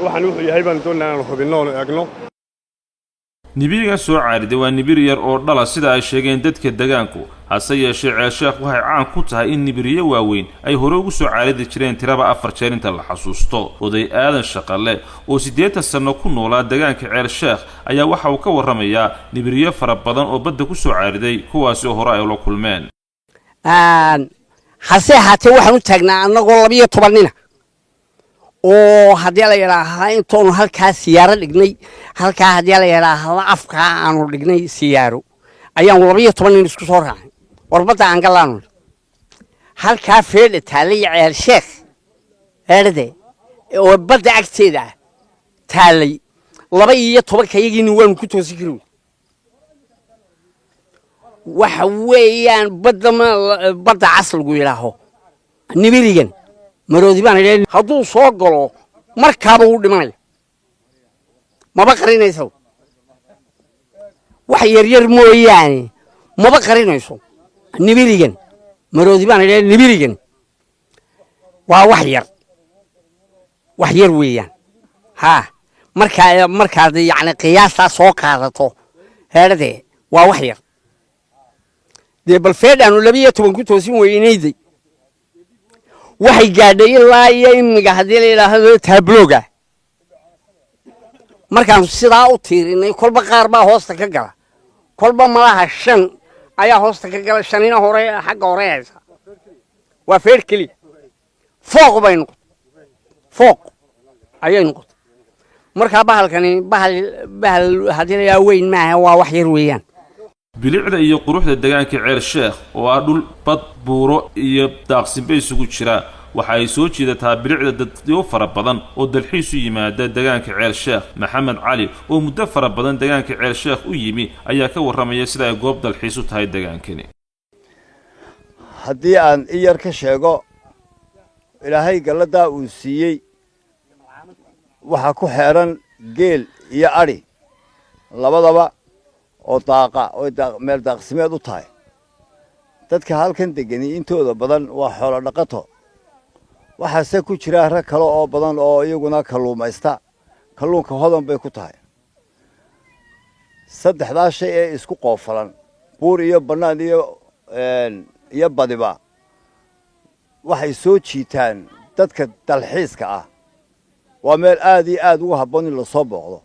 waxaan wuxuu yahay baan doonaa inaan hubinno oo eegno. Nibiriga soo caariday waa nibir yar oo dhala sida ay sheegeen dadka deegaanku, hase yeeshee Ceel Sheekh waxay caan ku tahay in nibiriyo waaweyn ay hore ugu soo caaridi jireen tiraba 4 jeer inta la xasuusto. Oday Aadan Shaqale oo 8 sano ku noolaa deegaanka Ceel Sheekh ayaa waxa uu ka warramayaa nibiriyo fara badan oo badda ku soo caariday kuwaas oo hore ay la kulmeen. hase haatee waxaan u taagnaa annagoo 12 nin oo haddii la yiraahdo intoon halkaa siyaaro dhignay halkaa haddii la yiraahdo afka aanu dhignay siyaaro ayaan 12 nin isku soo raacay warbada aan galaano halkaa feedha taalay Ceel Sheekh eerde oo badda agteeda taalay 12 kayagina waan ku toosi karin waxa weeyaan badda casligu yiraaho nibirigan maroodi baan ilaa hadduu soo galo markaaba uu dhimanay maba qarinayso wax yar mooyaane maba qarinayso nibirigan maroodi baan ilaa nibirigan waa wax yar weeyaan ha markaa yani qiyaasta soo qaadato heerade waa wax yar dee bal feedhaanu 12 ku toosin weynayday waxay gaadhay ilaa iyo imiga haddii la yiraahdo tablooga markaan sidaa u tiirinay kolba qaar baa hoosta ka gala kolba malaha 5 ayaa hoosta ka gala 5ina hore xagga hore haysa waa feer kali fooq bay noqotay fooq ayay noqotay marka bahalkani bahal haddii la weyn maaha waa wax yar weeyaan. bilicda iyo quruxda deegaanka Ceel Sheekh oo ah dhul bad buuro iyo daaqsinba isugu jira waxa ay soo jeedataa bilicda dadyo fara badan oo dalxiis u yimaada deegaanka Ceel Sheekh. Maxamed Cali oo muddo fara badan deegaanka Ceel Sheekh u yimi ayaa ka warramaya sida ay goob dalxiis u tahay deegaankani. haddii aan iyar ka sheego ilaahay galada uu siiyey waxa ku xeeran geel iyo ari labadaba oo daaqa oo meel daaqsimeed u tahay dadka halkan degani intooda badan waa xoolo dhaqato waxaase ku jira rag kale oo badan oo iyaguna kalluumaysta kalluunka hodan bay ku tahay saddexdaa shay ee isku qoofalan buur iyo bannaan iyo badiba waxay soo jiitaan dadka dalxiiska ah waa meel aad iyo aad ugu habboon in la soo booqdo